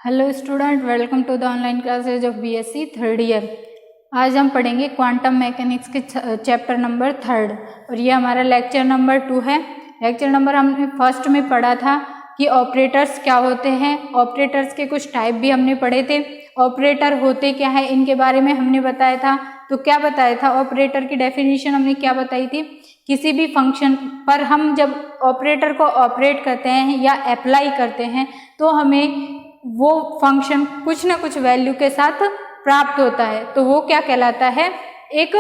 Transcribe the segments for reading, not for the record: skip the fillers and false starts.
Hello student, welcome to the online classes of BSc third year. आज हम पढ़ेंगे quantum mechanics के chapter number 3 और ये हमारा लेक्चर नंबर 2 है। लेक्चर नंबर हमने फर्स्ट में पढ़ा था कि ऑपरेटर्स क्या होते हैं। ऑपरेटर्स के कुछ टाइप भी हमने पढ़े थे। ऑपरेटर होते क्या है इनके बारे में हमने बताया था। तो क्या बताया था, ऑपरेटर की डेफिनेशन हमने क्या बताई थी, किसी भी फंक्शन पर हम जब ऑपरेटर को ऑपरेट करते हैं या अप्लाई करते हैं तो हमें वो फंक्शन कुछ ना कुछ वैल्यू के साथ प्राप्त होता है। तो वो क्या कहलाता है, एक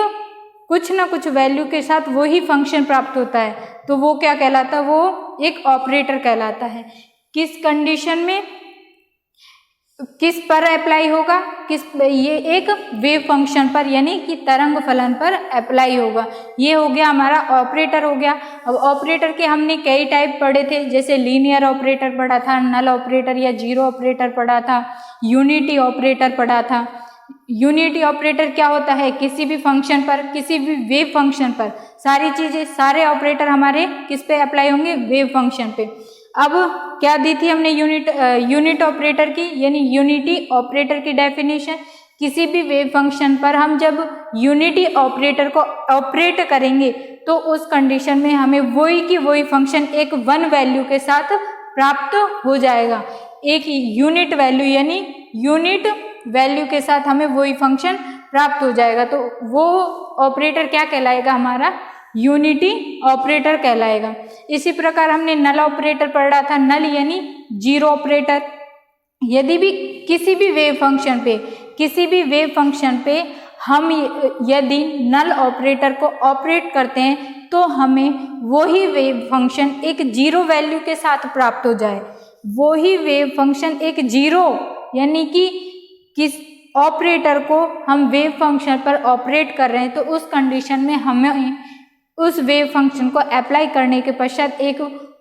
कुछ ना कुछ वैल्यू के साथ वो ही फंक्शन प्राप्त होता है। तो वो क्या कहलाता है, वो एक ऑपरेटर कहलाता है। किस कंडीशन में, किस पर अप्लाई होगा, ये एक वेव फंक्शन पर यानी कि तरंग फलन पर अप्लाई होगा। ये हो गया हमारा ऑपरेटर हो गया। अब ऑपरेटर के हमने कई टाइप पढ़े थे, जैसे लीनियर ऑपरेटर पढ़ा था, नल ऑपरेटर या जीरो ऑपरेटर पढ़ा था, यूनिटी ऑपरेटर पढ़ा था। यूनिटी ऑपरेटर क्या होता है, किसी भी फंक्शन पर, किसी भी वेव फंक्शन पर सारी चीजें, सारे ऑपरेटर हमारे किस पे अप्लाई होंगे, वेव फंक्शन पे। अब क्या दी थी हमने यूनिट ऑपरेटर की यानी यूनिटी ऑपरेटर की डेफिनेशन, किसी भी वेव फंक्शन पर हम जब यूनिटी ऑपरेटर को ऑपरेट करेंगे तो उस कंडीशन में हमें वही की वही फंक्शन एक वन वैल्यू के साथ प्राप्त हो जाएगा। एक यूनिट वैल्यू यानी यूनिट वैल्यू के साथ हमें वही फंक्शन प्राप्त हो जाएगा। तो वो ऑपरेटर क्या कहलाएगा, हमारा यूनिटी ऑपरेटर कहलाएगा। इसी प्रकार हमने नल ऑपरेटर पढ़ा था। नल यानी जीरो ऑपरेटर। यदि भी किसी भी वेव फंक्शन पे हम यदि नल ऑपरेटर को ऑपरेट करते हैं तो हमें वही वेव फंक्शन एक जीरो वैल्यू के साथ प्राप्त हो जाए। वही वेव फंक्शन एक जीरो यानी कि किस ऑपरेटर को हम वेव फंक्शन पर ऑपरेट कर रहे हैं तो उस कंडीशन में हमें उस वेव फंक्शन को अप्लाई करने के पश्चात एक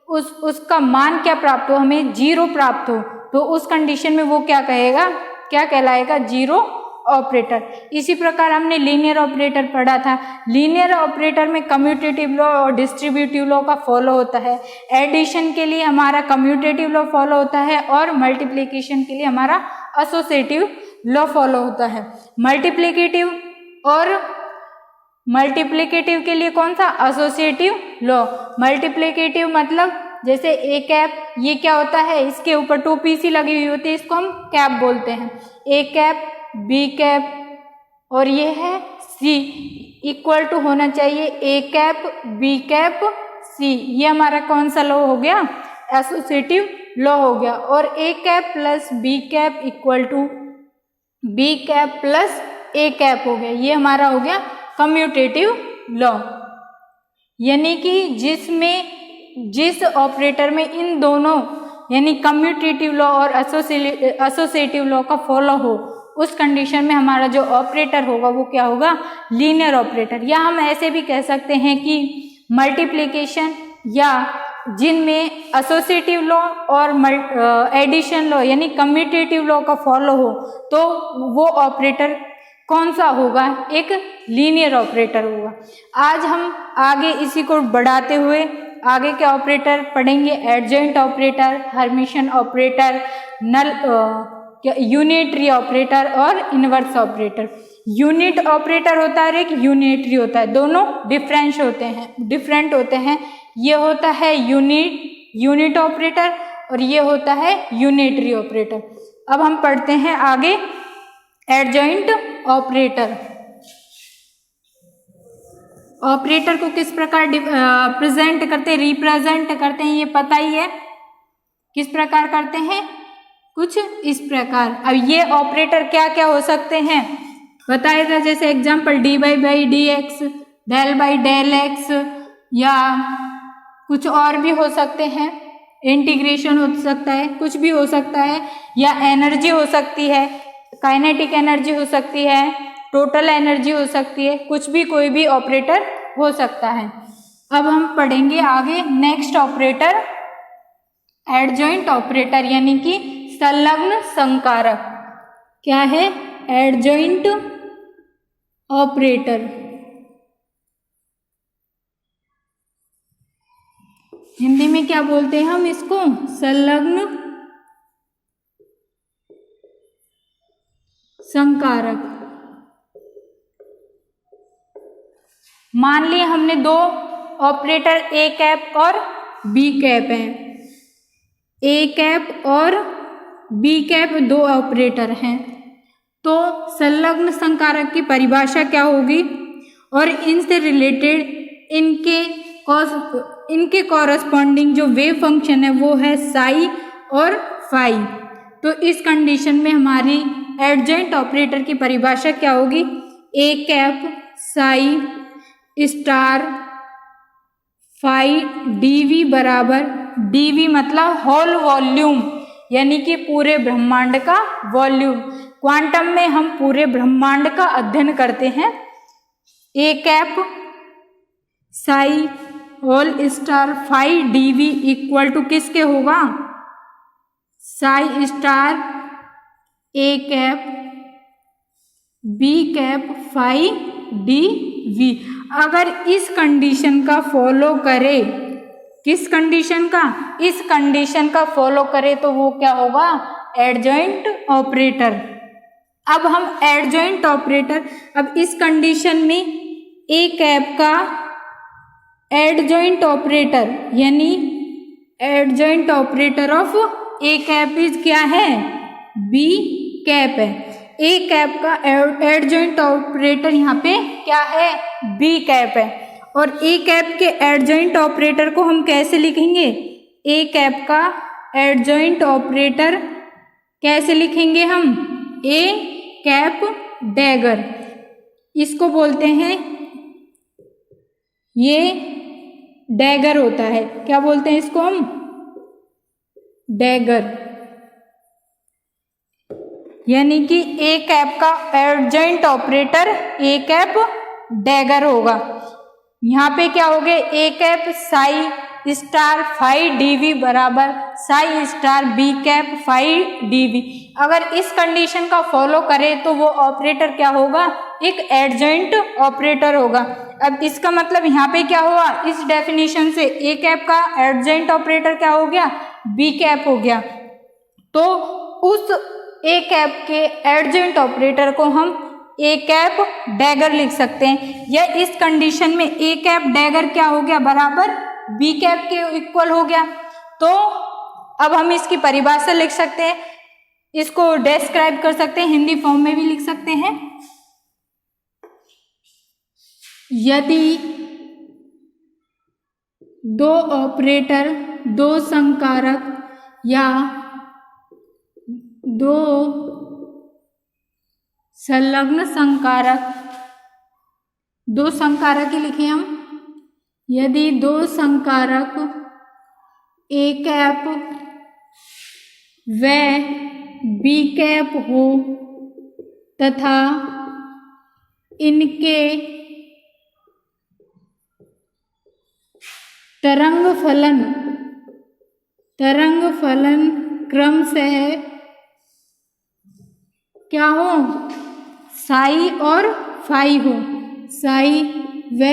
उसका मान क्या प्राप्त हो, हमें जीरो प्राप्त हो। तो उस कंडीशन में वो क्या कहेगा, क्या कहलाएगा, जीरो ऑपरेटर। इसी प्रकार हमने लीनियर ऑपरेटर पढ़ा था। लीनियर ऑपरेटर में कम्यूटेटिव लॉ और डिस्ट्रीब्यूटिव लॉ का फॉलो होता है। एडिशन के लिए हमारा कम्यूटेटिव लॉ फॉलो होता है और मल्टीप्लिकेशन के लिए हमारा एसोसिएटिव लॉ फॉलो होता है। मल्टीप्लिकेटिव के लिए कौन सा, एसोसिएटिव लॉ। मल्टीप्लिकेटिव मतलब जैसे ए कैप, ये क्या होता है, इसके ऊपर 2pc लगी हुई होती है, इसको हम कैप बोलते हैं। ए कैप, बी कैप और ये है सी, इक्वल टू होना चाहिए ए कैप बी कैप सी। ये हमारा कौन सा लॉ हो गया, एसोसिएटिव लॉ हो गया। और A cap plus B cap equal to B cap plus A cap हो गया। ये हमारा हो गया कम्यूटेटिव लॉ, यानी कि जिस ऑपरेटर में इन दोनों यानी कम्यूटेटिव लॉ और एसोसिएटिव लॉ का फॉलो हो, उस कंडीशन में हमारा जो ऑपरेटर होगा वो क्या होगा, लीनियर ऑपरेटर। या हम ऐसे भी कह सकते हैं कि मल्टीप्लिकेशन या जिनमें एसोसिएटिव लॉ और एडिशन लॉ यानी कम्यूटेटिव लॉ का फॉलो हो तो वो ऑपरेटर कौन सा होगा, एक लीनियर ऑपरेटर होगा। आज हम आगे इसी को बढ़ाते हुए आगे के ऑपरेटर पढ़ेंगे, एडजॉइंट ऑपरेटर, हर्मिशन ऑपरेटर, नल यूनिटरी ऑपरेटर और इनवर्स ऑपरेटर। यूनिट ऑपरेटर होता है और एक यूनिटरी होता है, दोनों डिफरेंट होते हैं। ये होता है यूनिट ऑपरेटर और ये होता है यूनिटरी ऑपरेटर। अब हम पढ़ते हैं आगे एडजॉइंट ऑपरेटर। ऑपरेटर को किस प्रकार रिप्रेजेंट करते हैं, ये पता ही है। किस प्रकार करते हैं, कुछ इस प्रकार। अब ये ऑपरेटर क्या क्या हो सकते हैं बताया था, जैसे example dy by D X, del by del X, या कुछ और भी हो सकते हैं, इंटीग्रेशन हो सकता है, कुछ भी हो सकता है, या एनर्जी हो सकती है, काइनेटिक एनर्जी हो सकती है, टोटल एनर्जी हो सकती है, कुछ भी कोई भी ऑपरेटर हो सकता है। अब हम पढ़ेंगे आगे नेक्स्ट ऑपरेटर, एडजॉइंट ऑपरेटर यानी कि संलग्न संकारक। क्या है, एडजॉइंट ऑपरेटर। हिंदी में क्या बोलते हैं हम इसको, संलग्न संकारक। मान लिए हमने दो ऑपरेटर ए कैप और बी कैप हैं, ए कैप और बी कैप दो ऑपरेटर हैं, तो संलग्न संकारक की परिभाषा क्या होगी और इनसे रिलेटेड इनके कॉरस्पॉन्डिंग जो वेव फंक्शन है वो है साई और फाई। तो इस कंडीशन में हमारी एडजॉइंट ऑपरेटर की परिभाषा क्या होगी, A cap psi star phi dV बराबर, डीवी मतलब होल वॉल्यूम यानी कि पूरे ब्रह्मांड का वॉल्यूम। क्वांटम में हम पूरे ब्रह्मांड का अध्ययन करते हैं। A cap psi whole star phi dV equal to किसके होगा, psi star A cap B cap phi D V. अगर इस कंडीशन का फॉलो करे, किस कंडीशन का, इस कंडीशन का फॉलो करे तो वो क्या होगा, एडजॉइंट ऑपरेटर। अब हम एडजॉइंट ऑपरेटर, अब इस कंडीशन में ए कैप का एडजॉइंट ऑपरेटर यानी adjoint operator of A cap is क्या है, बी कैप है। ए कैप का एडजॉइंट ऑपरेटर यहाँ पे क्या है, बी कैप है। और ए कैप के एडजॉइंट ऑपरेटर को हम कैसे लिखेंगे, ए कैप का एडजॉइंट ऑपरेटर कैसे लिखेंगे हम, ए कैप डैगर, इसको बोलते हैं, ये डैगर होता है, क्या बोलते हैं इसको हम, डैगर, यानी कि ए कैप का adjoint operator A cap dagger होगा। यहाँ पे क्या हो गए, A cap psi star phi dV बराबर psi star B cap phi dV. अगर इस कंडीशन का फॉलो करे तो वो ऑपरेटर क्या होगा, एक एडजॉइंट ऑपरेटर होगा। अब इसका मतलब यहाँ पे क्या हुआ, इस डेफिनेशन से ए कैप का एडजॉइंट ऑपरेटर क्या हो गया, बी कैप हो गया। तो उस ए कैप के एडजॉइंट ऑपरेटर को हम ए कैप डैगर लिख सकते हैं, या इस कंडीशन में ए कैप डैगर क्या हो गया, बराबर बी कैप के इक्वल हो गया। तो अब हम इसकी परिभाषा लिख सकते हैं, इसको डिस्क्राइब कर सकते हैं, हिंदी फॉर्म में भी लिख सकते हैं। यदि दो ऑपरेटर, दो संकारक या दो संलग्न संकारक, दो संकारक ही लिखे हम, यदि दो संकारक ए कैप व बी कैप हो तथा इनके तरंग फलन क्रमशः क्या हो, साई और फाई हो, साई व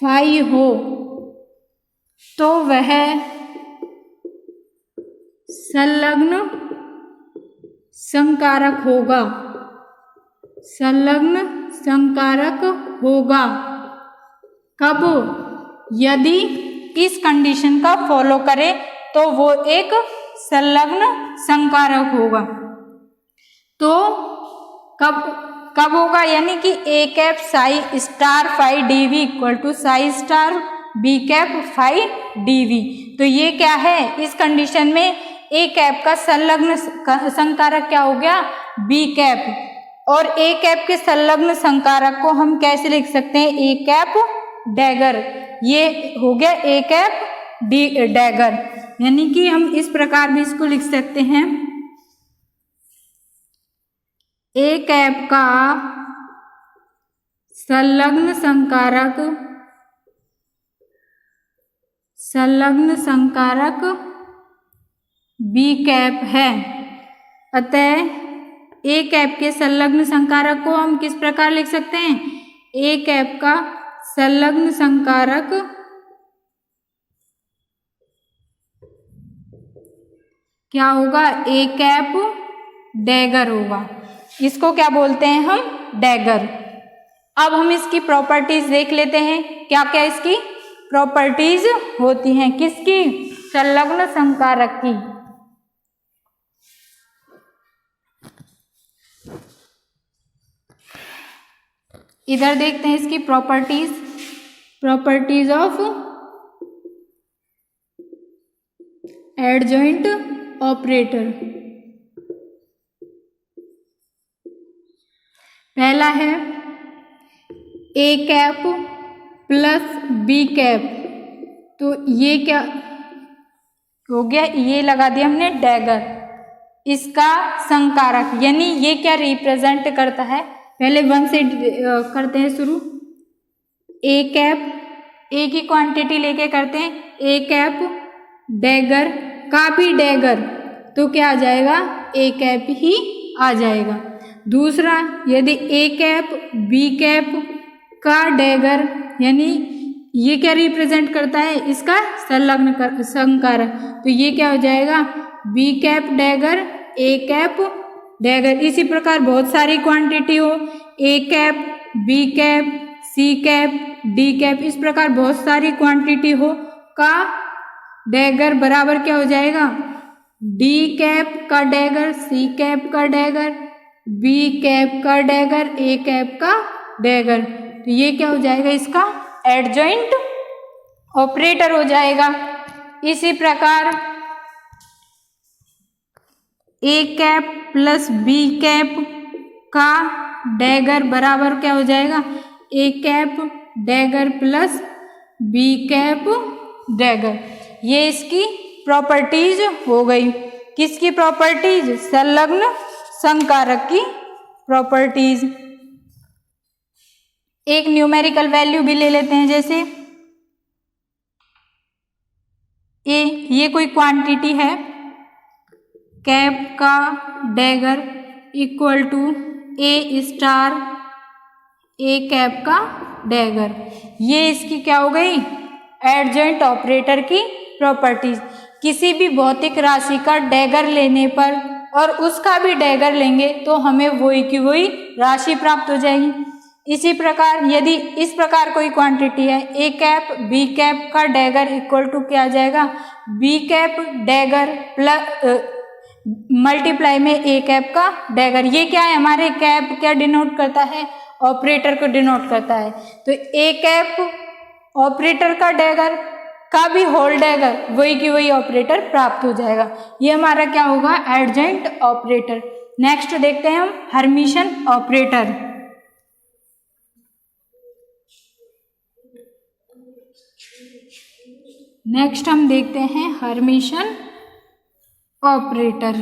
फाई हो, तो वह संलग्न संकारक होगा, संलग्न संकारक होगा। कब, यदि इस कंडीशन का फॉलो करे तो वो एक संलग्न संकारक होगा। तो कब होगा, यानी कि A cap psi star phi dV equal to psi star B cap phi DV. तो ये क्या है, इस कंडीशन में ए कैप का संलग्न संकारक क्या हो गया, बी कैप, और ए कैप के संलग्न संकारक को हम कैसे लिख सकते हैं, ए कैप डैगर, ये हो गया ए कैप डैगर। यानी कि हम इस प्रकार भी इसको लिख सकते हैं, ए कैप का संलग्न संकारक बी कैप है। अतः ए कैप के संलग्न संकारक को हम किस प्रकार लिख सकते हैं, ए कैप का संलग्न संकारक क्या होगा, ए कैप डैगर होगा। इसको क्या बोलते हैं हम? डैगर। अब हम इसकी प्रॉपर्टीज देख लेते हैं, क्या क्या इसकी प्रॉपर्टीज होती हैं किसकी? संलग्न संकारक की। इधर देखते हैं इसकी प्रॉपर्टीज ऑफ एडजॉइंट ऑपरेटर। पहला है A cap plus B cap, तो ये क्या हो गया? ये लगा दिया हमने डैगर। इसका संकारक यानी ये क्या रिप्रेजेंट करता है? पहले 1 से करते हैं शुरू। ए कैप, ए की क्वांटिटी लेके करते हैं। ए कैप डैगर का भी डैगर, तो क्या आ जाएगा? ए कैप ही आ जाएगा। दूसरा, यदि ए कैप बी कैप का डैगर, यानी ये क्या रिप्रेजेंट करता है? इसका संलग्न संकारक, तो ये क्या हो जाएगा? B cap dagger A cap dagger. इसी प्रकार बहुत सारी क्वांटिटी हो, A cap B cap C cap D cap, इस प्रकार बहुत सारी क्वांटिटी हो का डैगर बराबर क्या हो जाएगा? डी कैप का डैगर सी कैप का डैगर बी कैप का डैगर ए कैप का डैगर। तो ये क्या हो जाएगा? इसका एडजॉइंट ऑपरेटर हो जाएगा। इसी प्रकार A cap plus B cap का डैगर बराबर क्या हो जाएगा? A cap dagger plus B cap dagger. ये इसकी प्रॉपर्टीज हो गई। किसकी प्रॉपर्टीज? संलग्न संकारक की प्रॉपर्टीज। एक न्यूमेरिकल वैल्यू भी ले लेते हैं, जैसे ए, ये कोई क्वांटिटी है, कैप का dagger equal to A star A cap का डैगर। ये इसकी क्या हो गई? एडजॉइंट ऑपरेटर की प्रॉपर्टीज। किसी भी भौतिक राशि का डैगर लेने पर और उसका भी डैगर लेंगे तो हमें वही की वही राशि प्राप्त हो जाएगी। इसी प्रकार यदि इस प्रकार कोई क्वांटिटी है, ए कैप बी कैप का डैगर इक्वल टू क्या आ जाएगा? B cap dagger plus multiply में ए कैप का डैगर। ये क्या है? हमारे कैप क्या डिनोट करता है? ऑपरेटर को डिनोट करता है। तो ए कैप ऑपरेटर का डैगर का भी होल डैगर, वही की वही ऑपरेटर प्राप्त हो जाएगा। ये हमारा क्या होगा? Adjoint operator. नेक्स्ट देखते हैं हम हर्मिशन ऑपरेटर। नेक्स्ट हम देखते हैं हर्मिशन ऑपरेटर।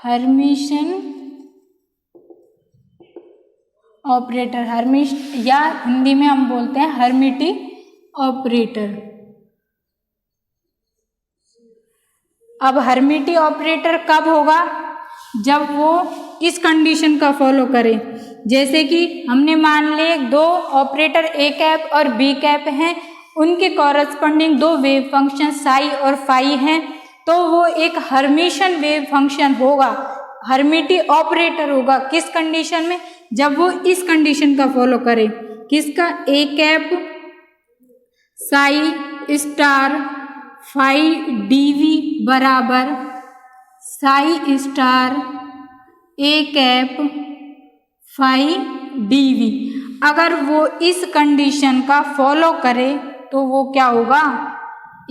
हर्मिशन ऑपरेटर, हर्मिश या हिंदी में हम बोलते हैं हर्मिटी ऑपरेटर। अब हर्मिटी ऑपरेटर कब होगा? जब वो इस कंडीशन का फॉलो करे, जैसे कि हमने मान ले दो ऑपरेटर ए कैप और बी कैप हैं, उनके कॉरस्पॉन्डिंग दो वेव फंक्शन साई और फाई हैं, तो वो एक हर्मिशन वेव फंक्शन होगा, हर्मिटी ऑपरेटर होगा। किस कंडीशन में? जब वो इस कंडीशन का फॉलो करे। किसका? A cap psi star phi dV बराबर psi star A cap phi dV. अगर वो इस कंडीशन का फॉलो करे तो वो क्या होगा?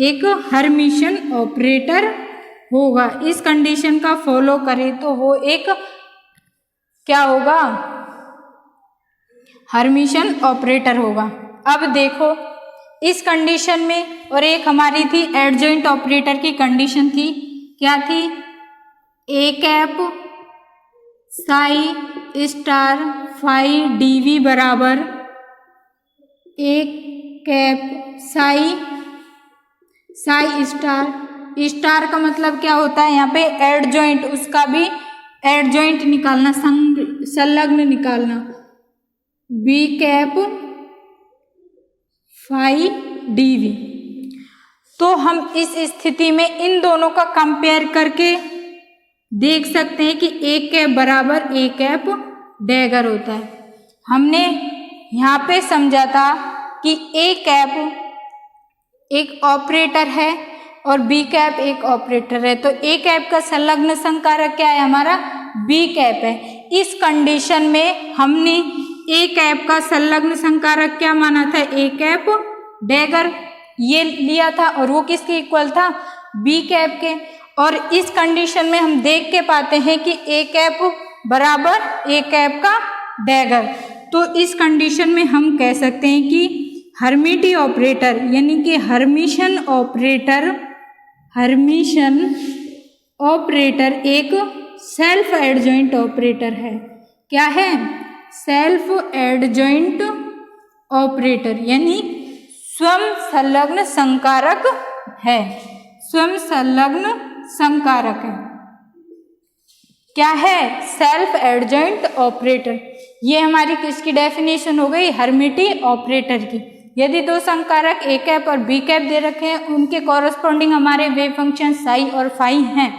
एक हर्मिशन ऑपरेटर होगा। इस कंडीशन का फॉलो करे तो वो एक क्या होगा? हर्मिशन ऑपरेटर होगा। अब देखो इस कंडीशन में, और एक हमारी थी एडजॉइंट ऑपरेटर की कंडीशन थी, क्या थी? A cap psi star phi dV बराबर ए कैप साई स्टार का मतलब क्या होता है? यहाँ पे एडजॉइंट, उसका भी एडजॉइंट निकालना, संलग्न निकालना। B cap phi DV. तो हम इस स्थिति में इन दोनों का कंपेयर करके देख सकते हैं कि ए कैप बराबर ए कैप डैगर होता है। हमने यहाँ पे समझा था कि ए कैप एक ऑपरेटर है और बी कैप एक ऑपरेटर है, तो ए कैप का संलग्न संकारक क्या है हमारा, बी कैप है। इस कंडीशन में हमने ए कैप का संलग्न संकारक क्या माना था, ए कैप डैगर ये लिया था और वो किसके इक्वल था, बी कैप के। और इस कंडीशन में हम देख के पाते हैं कि ए कैप बराबर ए कैप का डैगर। तो इस कंडीशन में हम कह सकते हैं कि हर्मिटी ऑपरेटर यानी कि हर्मिशन ऑपरेटर एक सेल्फ एडजॉइंट ऑपरेटर है। क्या है, सेल्फ एडजॉइंट ऑपरेटर यानी स्वयं संलग्न संकारक है, स्वयं संलग्न संकारक है। क्या है, सेल्फ एडजॉइंट ऑपरेटर। ये हमारी किसकी डेफिनेशन हो गई, हर्मिटी ऑपरेटर की। यदि दो संकारक ए कैप और बी कैप दे रखे हैं, उनके कॉरस्पॉन्डिंग हमारे वेव फंक्शन साई और फाई हैं,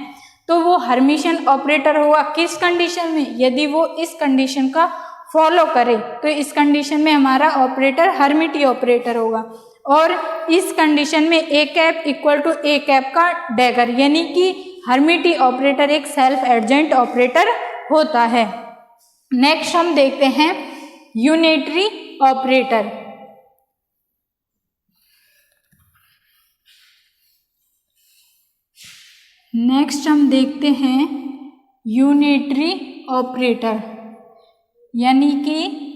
तो वो हर्मिशन ऑपरेटर होगा। किस कंडीशन में, यदि वो इस कंडीशन का फॉलो करे, तो इस कंडीशन में हमारा ऑपरेटर हर्मिटी ऑपरेटर होगा। और इस कंडीशन में A cap equal to A cap का डैगर, यानी कि हर्मिटी ऑपरेटर एक सेल्फ एडजॉइंट ऑपरेटर होता है। नेक्स्ट हम देखते हैं यूनिटरी ऑपरेटर। नेक्स्ट हम देखते हैं यूनिटरी ऑपरेटर, यानी कि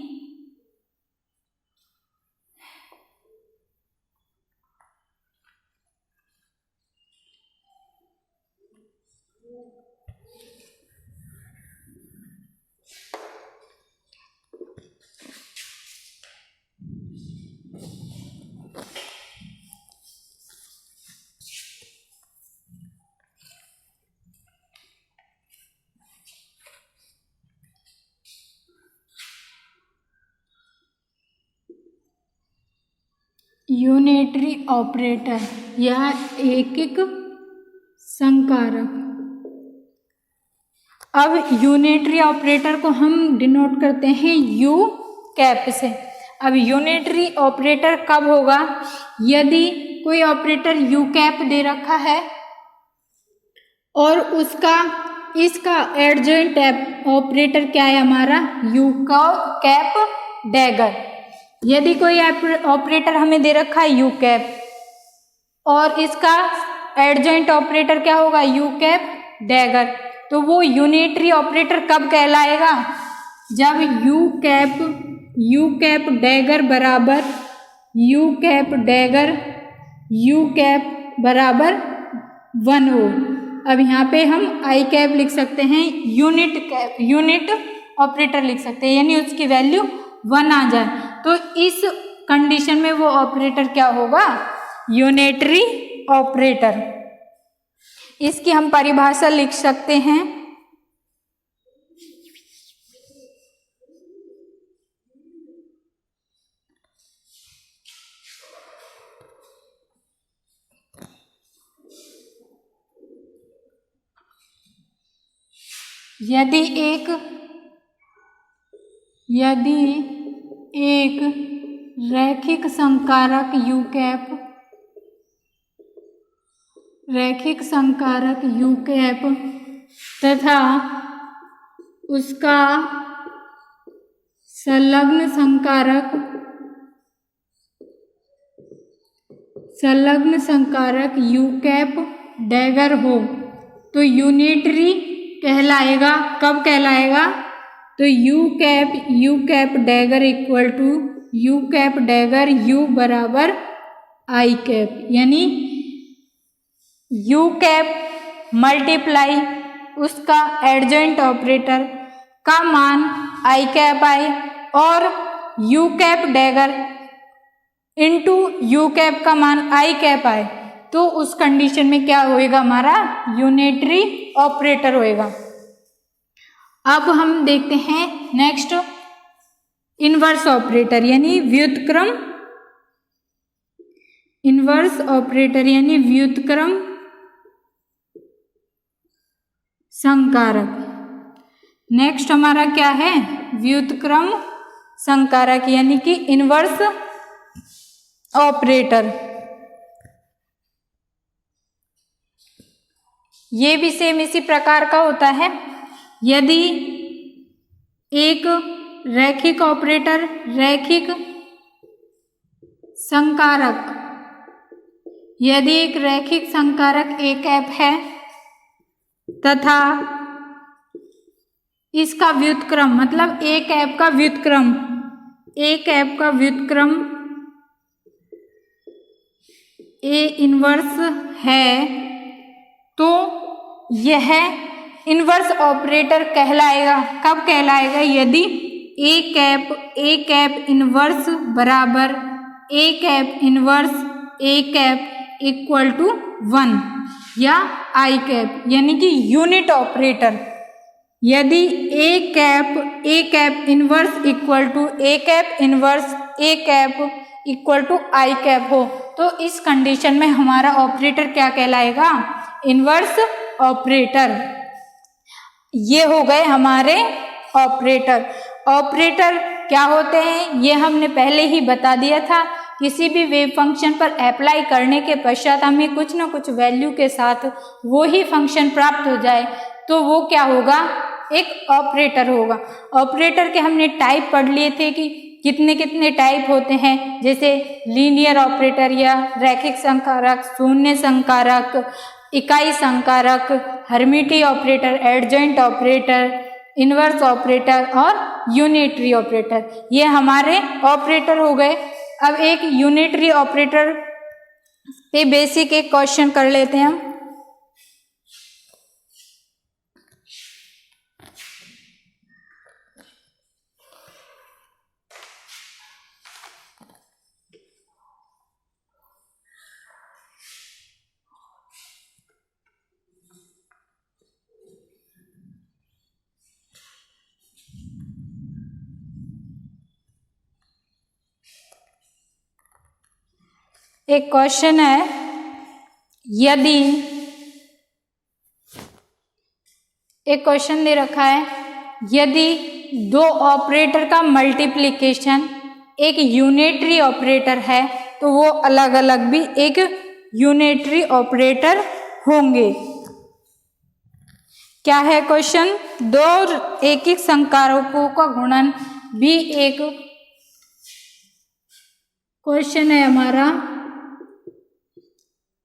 यूनिटरी ऑपरेटर या एकक संकारक। अब यूनिटरी ऑपरेटर को हम डिनोट करते हैं यू कैप से। अब यूनिटरी ऑपरेटर कब होगा, यदि कोई ऑपरेटर यू कैप दे रखा है और इसका एडजॉइंट ऑपरेटर क्या है हमारा, यू कैप डैगर। यदि कोई ऑपरेटर हमें दे रखा है यू कैप और इसका एडजॉइंट ऑपरेटर क्या होगा, यू कैप डैगर, तो वो यूनिटरी ऑपरेटर कब कहलाएगा, जब यू कैप डैगर बराबर you cap dagger you cap बराबर 1 हो। अब यहाँ पे हम आई कैप लिख सकते हैं, यूनिट ऑपरेटर लिख सकते हैं, यानी उसकी वैल्यू 1 आ जाए, तो इस कंडीशन में वो ऑपरेटर क्या होगा, यूनिटरी ऑपरेटर। इसकी हम परिभाषा लिख सकते हैं, यदि एक रैखिक संकारक यू कैप तथा उसका संलग्न संकारक यू कैप डैगर हो, तो यूनिटरी कहलाएगा। कब कहलाएगा, तो U cap dagger equal to U cap dagger U बराबर आई कैप, यानी यू कैप मल्टीप्लाई उसका एडजॉइंट ऑपरेटर का मान आई कैप आई और U cap dagger into U cap का मान आई कैप आए, तो उस कंडीशन में क्या होएगा, हमारा यूनिटरी ऑपरेटर होएगा। अब हम देखते हैं नेक्स्ट इनवर्स ऑपरेटर, यानी व्युत्क्रम इनवर्स ऑपरेटर यानी व्युत्क्रम संकारक। नेक्स्ट हमारा क्या है, व्युत्क्रम संकारक यानी कि इनवर्स ऑपरेटर। ये भी सेम इसी प्रकार का होता है। यदि एक रैखिक ऑपरेटर, रैखिक संकारक, यदि एक रैखिक संकारक ए कैप है तथा इसका व्युत्क्रम मतलब ए कैप का व्युत्क्रम, ए कैप का व्युत्क्रम ए इनवर्स है, तो यह इनवर्स ऑपरेटर कहलाएगा। कब कहलाएगा, यदि ए कैप इनवर्स बराबर A cap inverse A cap equal to 1 या आई कैप यानी कि यूनिट ऑपरेटर। यदि A cap inverse equal to A cap inverse A cap equal to I cap हो, तो इस कंडीशन में हमारा ऑपरेटर क्या कहलाएगा, इनवर्स ऑपरेटर। ये हो गए हमारे ऑपरेटर। ऑपरेटर क्या होते हैं ये हमने पहले ही बता दिया था। किसी भी वेव फंक्शन पर अप्लाई करने के पश्चात हमें कुछ ना कुछ वैल्यू के साथ वो ही फंक्शन प्राप्त हो जाए तो वो क्या होगा, एक ऑपरेटर होगा। ऑपरेटर के हमने टाइप पढ़ लिए थे कि कितने कितने टाइप होते हैं, जैसे लीनियर ऑपरेटर या रैखिक संकारक, शून्य संकारक, इकाई संकारक, Hermitian operator, adjoint operator, inverse operator और यूनिटरी ऑपरेटर। ये हमारे ऑपरेटर हो गए। अब एक यूनिटरी ऑपरेटर पे बेसिक एक क्वेश्चन कर लेते हैं हम। एक क्वेश्चन है, यदि एक क्वेश्चन दे रखा है, यदि दो ऑपरेटर का मल्टीप्लिकेशन एक यूनिटरी ऑपरेटर है तो वो अलग अलग भी एक यूनिटरी ऑपरेटर होंगे। क्या है क्वेश्चन, दो एकिक संकारकों का गुणन भी एक, क्वेश्चन है हमारा,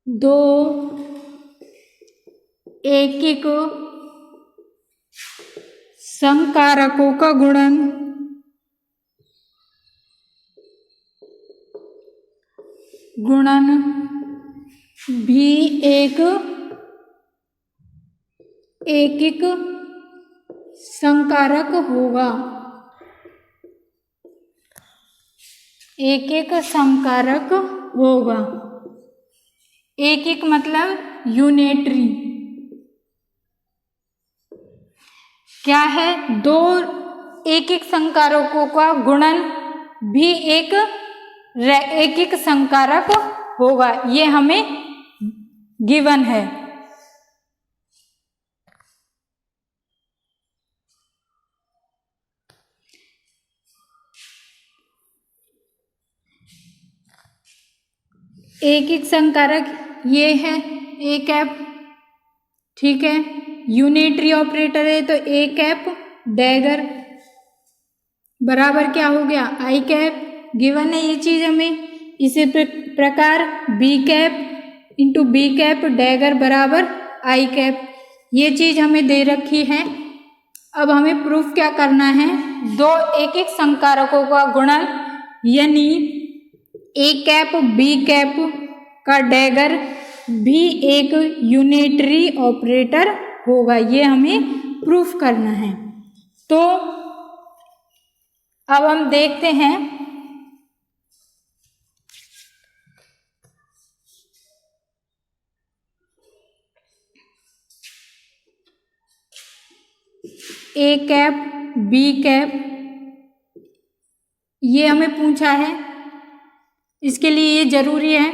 दो एकिक संकारकों का गुणन भी एक एकिक संकारक होगा। एकिक संकारक होगा। एकिक मतलब यूनिटरी। क्या है, दो एकिक संकारकों का गुणन भी एक एकिक संकारक होगा। ये हमें गिवन है। एकिक संकारक ये है ए कैप, ठीक है। यूनिटरी ऑपरेटर है तो ए कैप डैगर बराबर क्या हो गया, आई कैप। गिवन है ये चीज हमें। इसी प्रकार B cap into B cap dagger बराबर आई कैप, ये चीज हमें दे रखी है। अब हमें प्रूफ क्या करना है, दो एकिक संकारकों का गुणन यानी ए कैप बी कैप का डैगर भी एक यूनिटरी ऑपरेटर होगा। ये हमें प्रूफ करना है। तो अब हम देखते हैं ए कैप बी कैप, ये हमें पूछा है, इसके लिए ये जरूरी है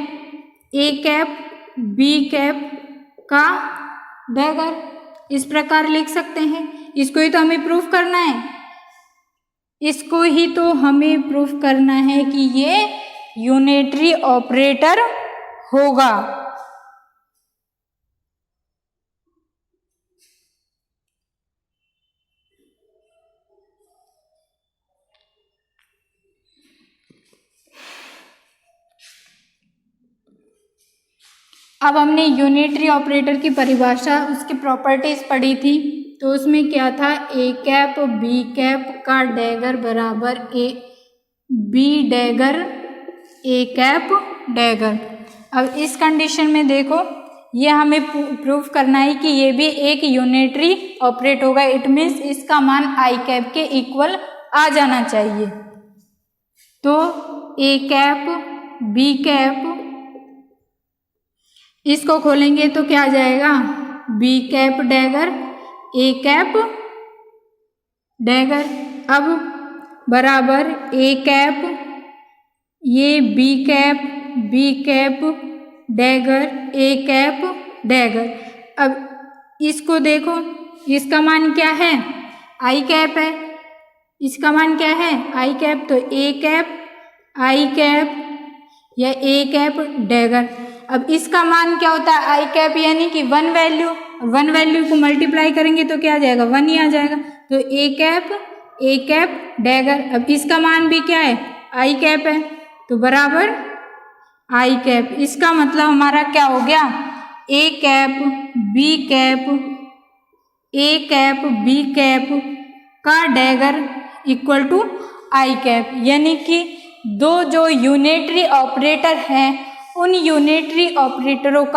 ए कैप बी कैप का डैगर, इस प्रकार लिख सकते हैं। इसको ही तो हमें प्रूफ करना है, इसको ही तो हमें प्रूफ करना है कि ये यूनिटरी ऑपरेटर होगा। अब हमने यूनिटरी ऑपरेटर की परिभाषा, उसकी प्रॉपर्टीज पढ़ी थी, तो उसमें क्या था, ए कैप बी कैप का डैगर बराबर A B dagger A cap dagger. अब इस कंडीशन में देखो, ये हमें प्रूफ करना है कि ये भी एक यूनिटरी ऑपरेट होगा। इट मीन्स इसका मान आई कैप के इक्वल आ जाना चाहिए। तो ए कैप बी कैप, इसको खोलेंगे तो क्या आ जाएगा, B cap dagger A cap dagger. अब बराबर ए कैप, ये B cap dagger A cap dagger. अब इसको देखो, इसका मान क्या है, आई कैप है, इसका मान क्या है, आई कैप, तो ए कैप आई कैप या ए कैप डैगर। अब इसका मान क्या होता है, आई कैप यानी कि वन वैल्यू को मल्टीप्लाई करेंगे तो क्या आ जाएगा, 1 ही आ जाएगा। तो ए कैप डैगर। अब इसका मान भी क्या है, आई कैप है, तो बराबर आई कैप। इसका मतलब हमारा क्या हो गया, ए कैप बी कैप का dagger equal to I cap, यानी कि दो जो यूनिटरी ऑपरेटर हैं उन यूनिटरी ऑपरेटरों का